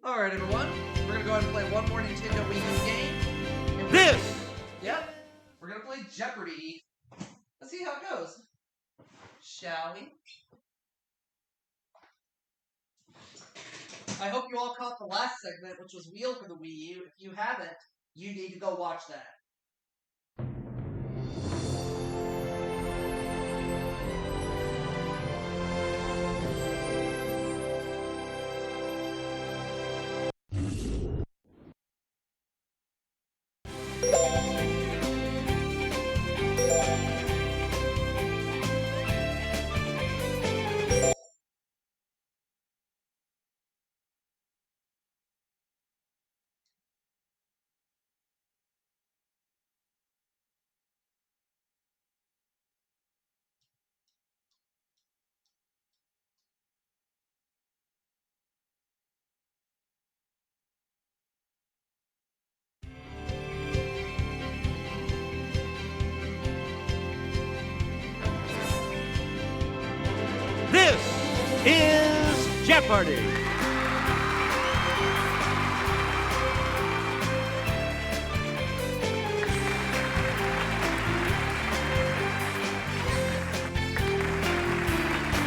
Alright, everyone. We're gonna go ahead and play one more Nintendo Wii U game. This! Yep. We're gonna play Jeopardy. Let's see how it goes. Shall we? I hope you all caught the last segment, which was Wheel for the Wii U. If you haven't, you need to go watch that. This is Jeopardy!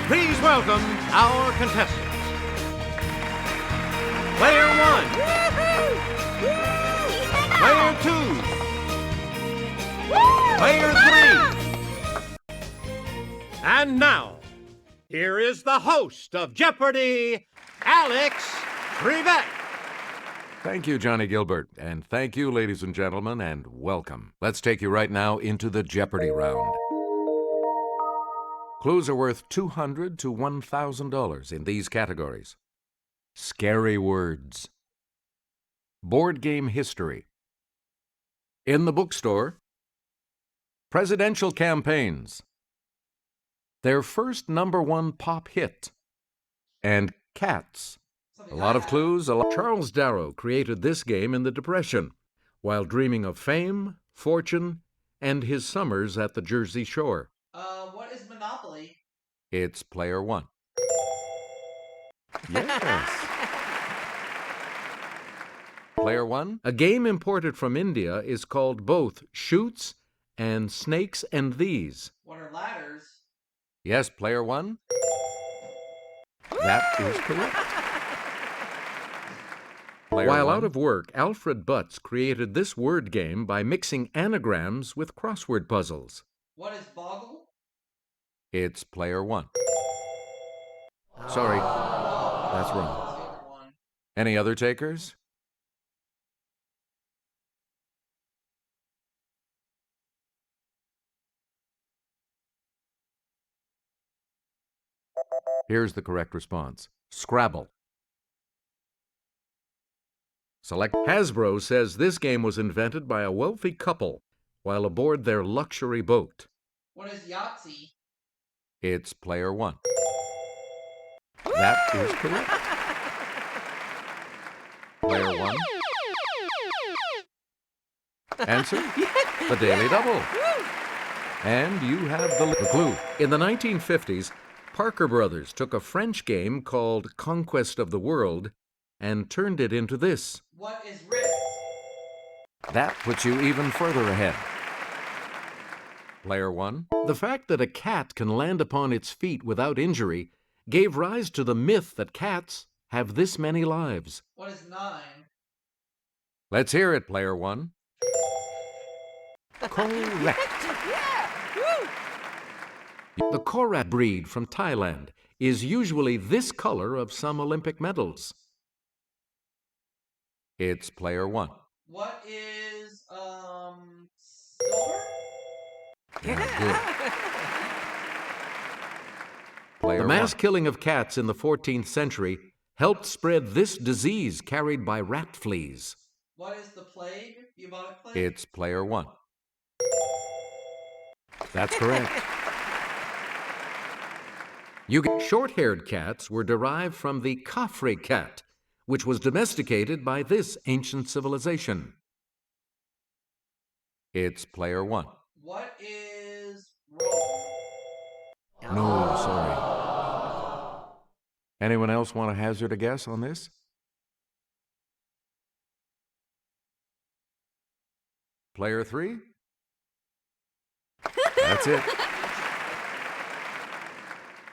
Please welcome our contestants. Player 1. Player 2. Player 3. And now, here is the host of Jeopardy, Alex Trebek. Thank you, Johnny Gilbert, and thank you, ladies and gentlemen, and welcome. Let's take you right now into the Jeopardy round. Clues are worth $200 to $1,000 in these categories: scary words, board game history, in the bookstore, presidential campaigns, their first #1 pop hit, and cats. A lot of clues. Charles Darrow created this game in the Depression while dreaming of fame, fortune, and his summers at the Jersey Shore. What is Monopoly? It's player 1. Yes. Player 1. A game imported from India is called both Chutes and Snakes and These. What are ladders? Yes, player 1. That is correct. While out of work, Alfred Butts created this word game by mixing anagrams with crossword puzzles. What is Boggle? It's player 1. Sorry, that's wrong. Any other takers? Here's the correct response: Scrabble. Select. Hasbro says this game was invented by a wealthy couple while aboard their luxury boat. What is Yahtzee? It's player 1. That is correct. Player 1. Answer: the Daily Double. And you have the clue. In the 1950s, Parker Brothers took a French game called Conquest of the World and turned it into this. What is Risk? That puts you even further ahead. Player 1. The fact that a cat can land upon its feet without injury gave rise to the myth that cats have this many lives. What is 9? Let's hear it, player 1. Correct. The Korat breed from Thailand is usually this color of some Olympic medals. It's player 1. What is, silver? Good. The mass killing of cats in the 14th century helped spread this disease carried by rat fleas. What is the plague? Bubonic plague? It's player 1. That's correct. Short-haired cats were derived from the Khafre cat, which was domesticated by this ancient civilization. It's player 1. What is Rome? No, sorry. Anyone else want to hazard a guess on this? Player 3? That's it.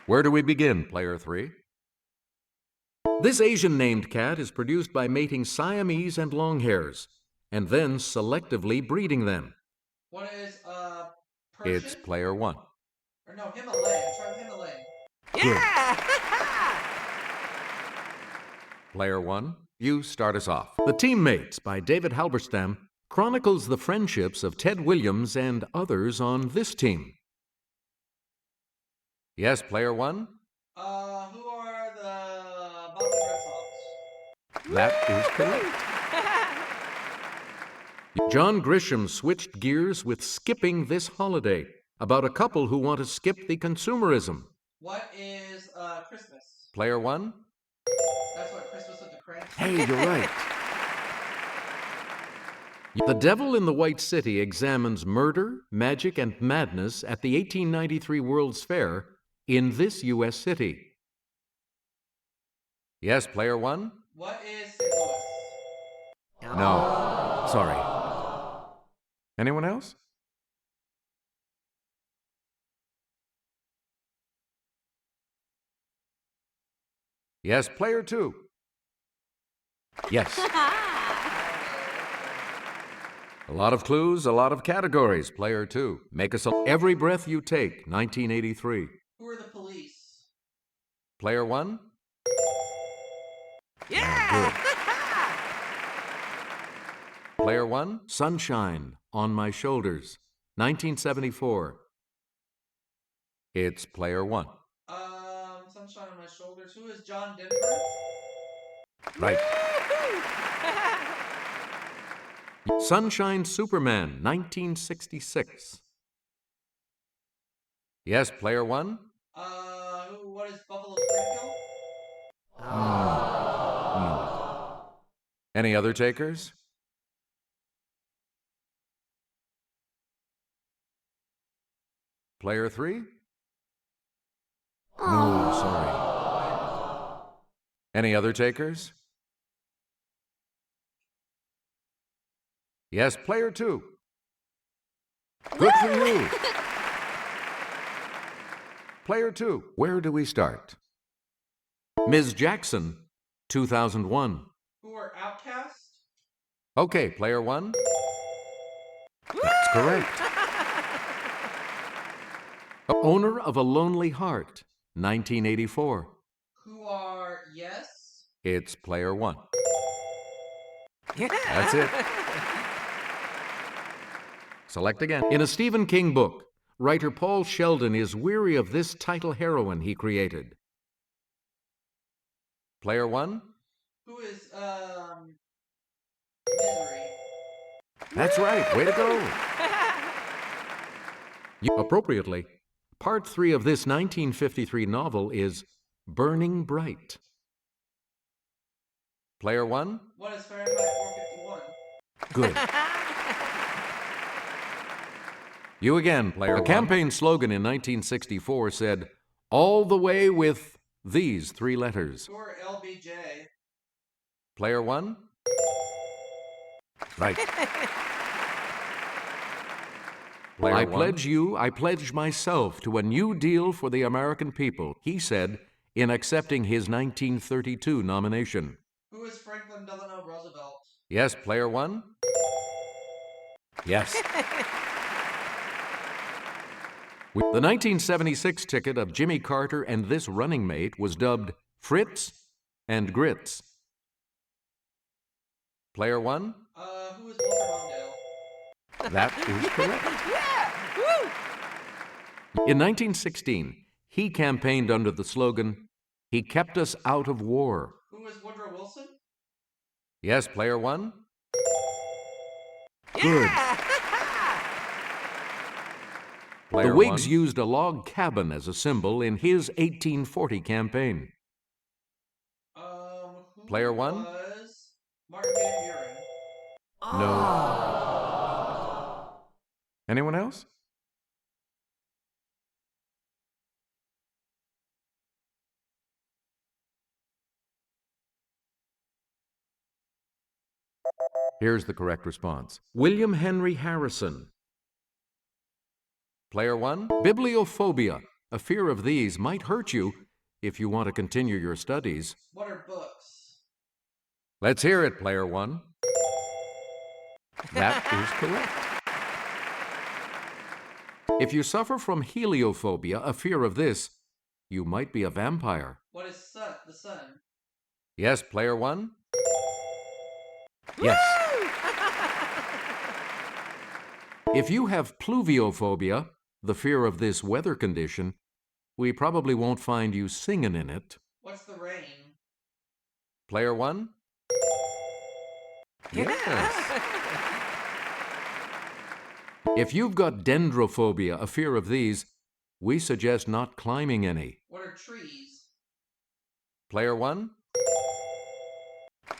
Where do we begin, Player 3? This Asian-named cat is produced by mating Siamese and Longhairs, and then selectively breeding them. What is It's Persian? Player 1. Or no, Himalayan. Try the Himalayan. Good. Player 1, you start us off. The Teammates by David Halberstam chronicles the friendships of Ted Williams and others on this team. Yes, Player 1? Who are the Boston Red Sox? That is correct. John Grisham switched gears with Skipping This Holiday, about a couple who want to skip the consumerism. What is Christmas? Player 1? That's what Christmas with the Cranks. Hey, you're right. The Devil in the White City examines murder, magic, and madness at the 1893 World's Fair in this U.S. city. Yes, Player 1? What is St. Louis? No. Sorry. Anyone else? Yes, Player 2. Yes. A lot of clues, a lot of categories. Player 2. Make us Every Breath You Take, 1983. Who are the police? Player 1? Yeah! Good. Player 1? Sunshine on My Shoulders, 1974. It's Player 1. Sunshine on My Shoulders. Who is John Denver? Right. Sunshine Superman, 1966. Yes, Player 1? What is Buffalo Springfield? No. Any other takers? Player 3? No, sorry. Any other takers? Yes, Player 2. Good for you. Player 2, where do we start? Ms. Jackson, 2001. Who are Outcast? Okay, Player 1. That's correct. Owner of a Lonely Heart, 1984. Who are Yes? It's Player 1. That's it. Select again. In a Stephen King book, writer Paul Sheldon is weary of this title heroine he created. Player 1? Who is Misery? That's right. Way to go. Appropriately, part 3 of this 1953 novel is Burning Bright. Player 1? What is Fahrenheit 451? Good. You again, Player 1. A campaign slogan in 1964 said, "All the way with these 3 letters." Who are LBJ? Player 1? Right. Player I 1? pledge you, I pledge myself to a new deal for the American people, he said in accepting his 1932 nomination. Who is Franklin Delano Roosevelt? Yes, Player 1? Yes. The 1976 ticket of Jimmy Carter and this running mate was dubbed Fritz and Grits. Player 1? Who is Walter Mondale? That is correct. Yeah! Woo! In 1916, he campaigned under the slogan, "He kept us out of war." Who is Woodrow Wilson? Yes, Player 1? Good. Player The Whigs 1? used a log cabin as a symbol in his 1840 campaign. Who Player 1? was Martin Van Buren? No. Anyone else? Here's the correct response. William Henry Harrison. Player 1, bibliophobia. A fear of these might hurt you if you want to continue your studies. What are books? Let's hear it, Player 1. That is correct. If you suffer from heliophobia, a fear of this, you might be a vampire. What is the sun? Yes, Player 1? Yes. If you have pluviophobia, the fear of this weather condition, we probably won't find you singing in it. What's the rain? Player 1? Yes. If you've got dendrophobia, a fear of these, we suggest not climbing any. What are trees? Player 1?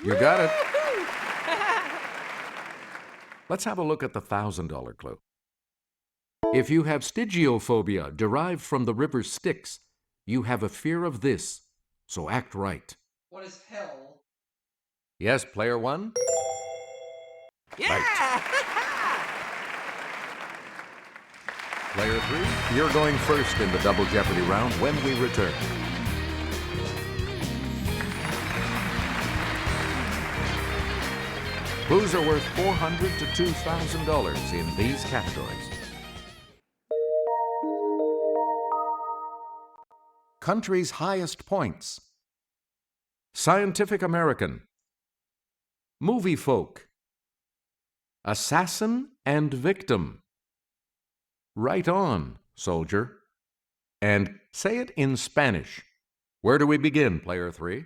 You got it. Let's have a look at the $1,000 clue. If you have stygiophobia, derived from the river Styx, you have a fear of this, so act right. What is hell? Yes, Player 1? Yeah! Player 3, you're going first in the Double Jeopardy round when we return. Clues are worth $400 to $2,000 in these categories. Country's highest points. Scientific American. Movie folk. Assassin and victim. Right on, soldier. And say it in Spanish. Where do we begin, Player 3?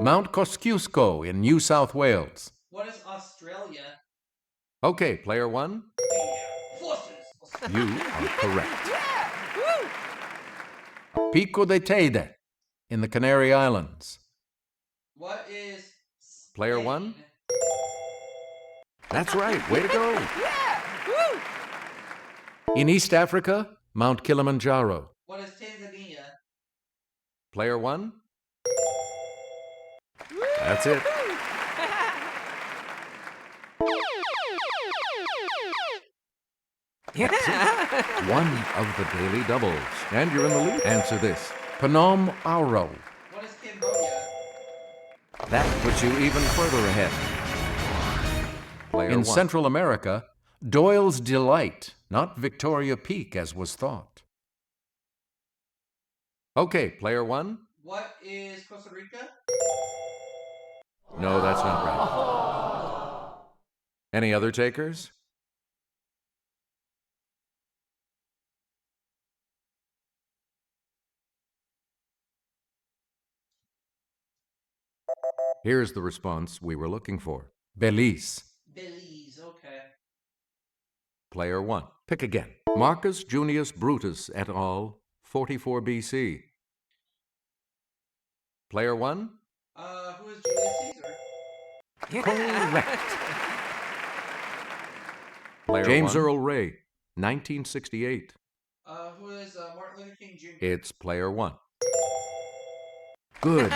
Mount Kosciuszko in New South Wales. What is Australia? Okay, Player 1. Forces. You are correct. Yeah! Woo! Pico de Teide in the Canary Islands. What is Spain? Player 1. That's right. Way to go. Yeah! Woo! In East Africa, Mount Kilimanjaro. What is Tanzania? Player 1. That's it. Yeah! One of the daily doubles. And you're in the lead. Answer this. Phnom Auro. What is Cambodia? That puts you even further ahead. Player in 1. Central America, Doyle's Delight, not Victoria Peak as was thought. Okay, Player 1. What is Costa Rica? No, that's not right. Any other takers? Here's the response we were looking for. Belize. Belize, okay. Player 1. Pick again. Marcus Junius Brutus et al., 44 BC. Player 1. Who is Julius Caesar? Correct. Player James 1. Earl Ray, 1968. Who is Martin Luther King Jr.? It's Player 1. Good.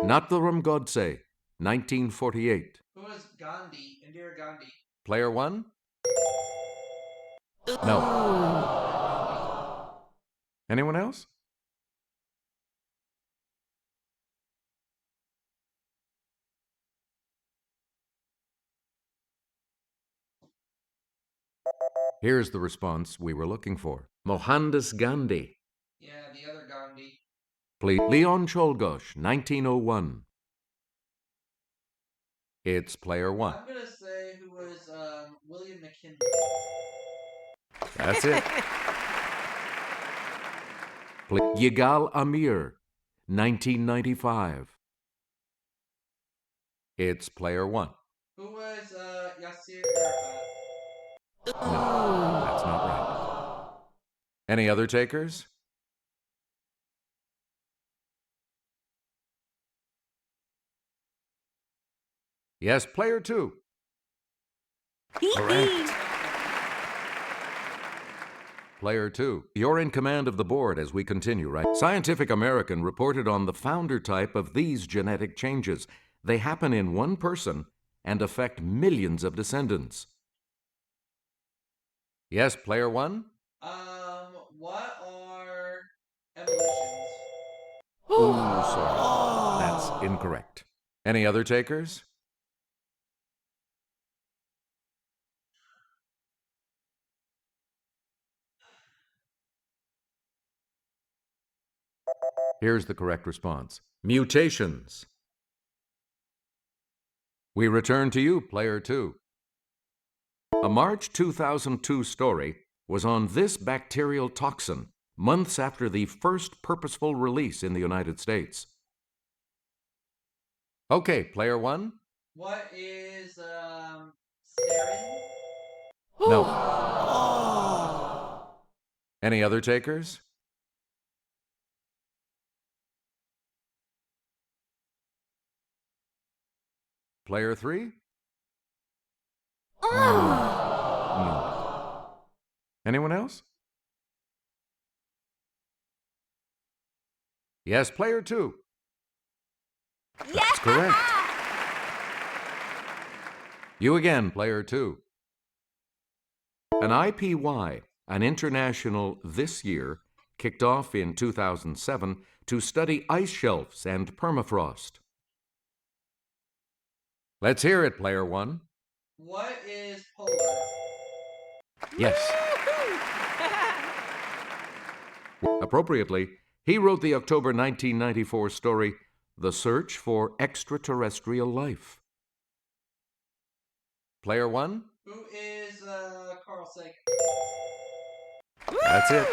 Nathuram Godse, 1948. Who is Gandhi? Indira Gandhi. Player 1? No. Anyone else? Here's the response we were looking for. Mohandas Gandhi. Yeah, the other Gandhi. Please. Leon Czolgosz, 1901. It's Player 1. I'm going to say who was William McKinley. That's it. Yigal Amir, 1995. It's Player 1. Who was Yasser Arafat? No, that's not right. Any other takers? Yes, Player 2. Correct. player 2. You're in command of the board as we continue, right? Scientific American reported on the founder type of these genetic changes. They happen in one person and affect millions of descendants. Yes, player 1? What are evolutions? Ooh, sorry. That's incorrect. Any other takers? Here's the correct response. Mutations. We return to you, player 2. A March 2002 story was on this bacterial toxin months after the first purposeful release in the United States. Okay, player 1? What is sarin? No. Any other takers? Player 3? No. Anyone else? Yes, player 2. That's correct. You again, player 2. An IPY, an international this year, kicked off in 2007 to study ice shelves and permafrost. Let's hear it, player 1. What is polar? Yes. Appropriately, he wrote the October 1994 story, The Search for Extraterrestrial Life. Player 1? Who is Carl Sagan? That's it.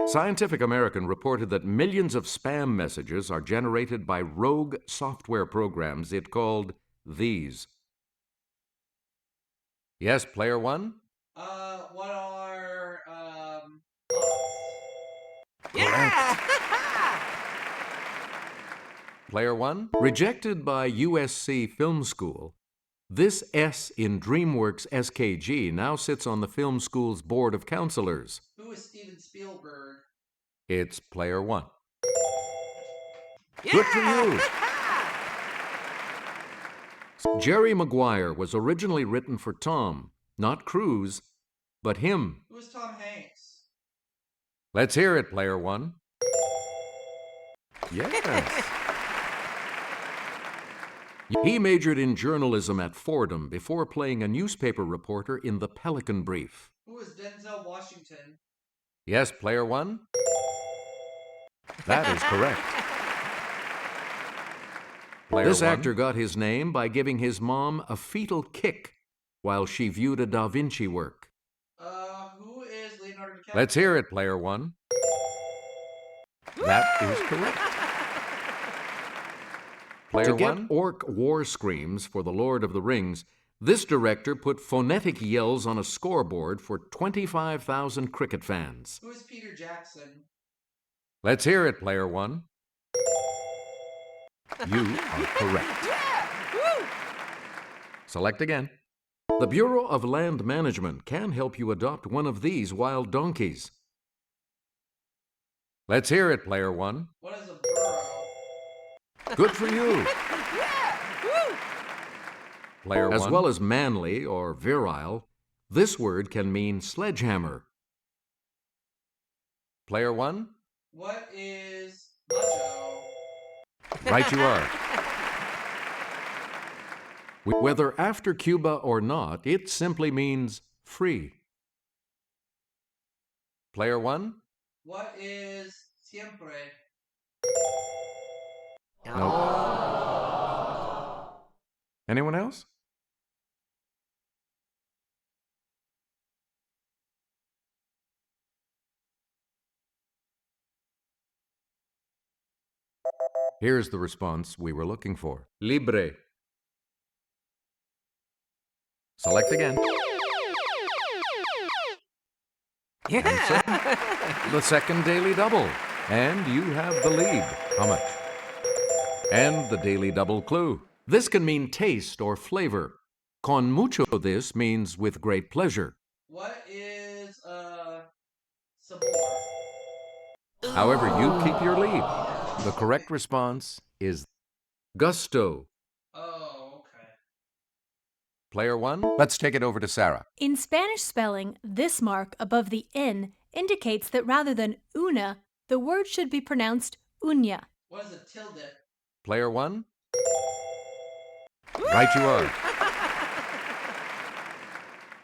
Scientific American reported that millions of spam messages are generated by rogue software programs it called these. Yes, player 1? What are Player 1? Rejected by USC Film School, this S in DreamWorks SKG now sits on the film school's board of counselors. Who is Steven Spielberg? It's player 1. Good for you. Jerry Maguire was originally written for Tom, not Cruise, but him. Who is Tom Hanks? Let's hear it, player 1. Yes. He majored in journalism at Fordham before playing a newspaper reporter in The Pelican Brief. Who is Denzel Washington? Yes, player 1? That is correct. This actor got his name by giving his mom a fetal kick while she viewed a Da Vinci work. Who is Leonardo DiCaprio? Let's hear it, player 1. That is correct. To get orc war screams for The Lord of the Rings, this director put phonetic yells on a scoreboard for 25,000 cricket fans. Who is Peter Jackson? Let's hear it, player 1. You are correct. Select again. The Bureau of Land Management can help you adopt one of these wild donkeys. Let's hear it, player 1. What is a burrow? Good for you. Player 1. As well as manly or virile, this word can mean sledgehammer. Player 1. What is macho? Right you are. Whether after Cuba or not, it simply means free. Player 1. What is siempre? No. Anyone else? Here's the response we were looking for. Libre. Select again. Yeah. The second daily double. And you have the lead. How much? And the daily double clue. This can mean taste or flavor. Con mucho this means with great pleasure. What is sabor? However, you keep your lead. The correct response is gusto. Oh, okay. Player one, let's take it over to Sarah. In Spanish spelling, this mark above the N indicates that rather than una, the word should be pronounced uña. What is a tilde? Player one, right you are.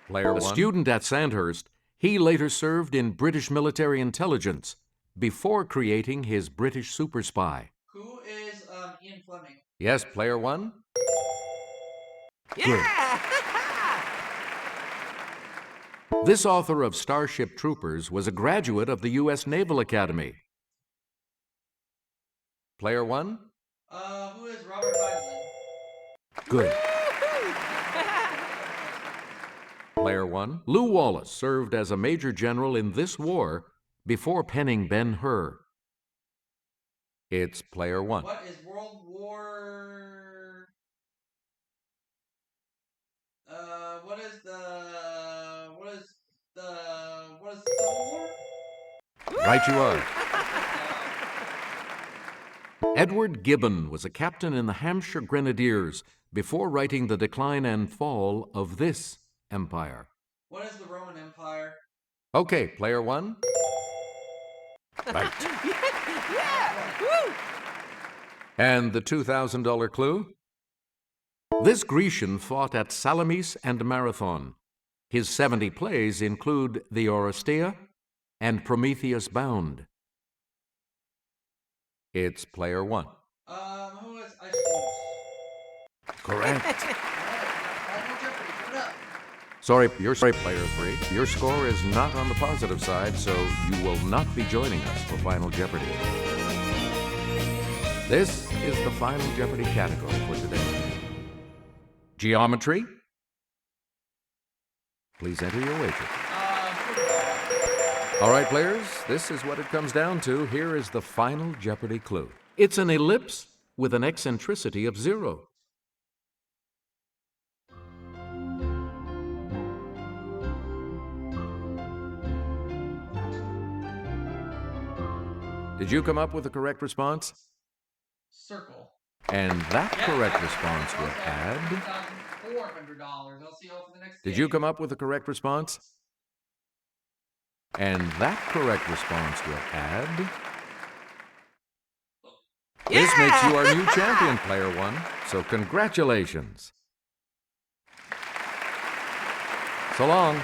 Player one, a student at Sandhurst, he later served in British military intelligence before creating his British super spy. Who is Ian Fleming? Yes, player one. Yeah! This author of Starship Troopers was a graduate of the U.S. Naval Academy. Player one. Who is Robert Feynman? Good. Player one. Lew Wallace served as a major general in this war before penning Ben-Hur. It's player one. What is World War? What is Civil War? Right you are. Edward Gibbon was a captain in the Hampshire Grenadiers before writing The Decline and Fall of this empire. What is the Roman Empire? Okay, player one. Right. Yeah! Woo! And the $2,000 clue? This Grecian fought at Salamis and Marathon. His 70 plays include The Oresteia and Prometheus Bound. It's player one. Who is Ice Correct. Final Jeopardy, put it up. Sorry, player three. Your score is not on the positive side, so you will not be joining us for Final Jeopardy. This is the Final Jeopardy category for today. Geometry. Please enter your wager. All right, players, this is what it comes down to. Here is the Final Jeopardy clue. It's an ellipse with an eccentricity of 0. Did you come up with the correct response? Circle. And that correct response will add... $400. I'll see you all for the next Did game. you come up with the correct response? And that correct response will add... This makes you our new champion, player one. So congratulations. So long.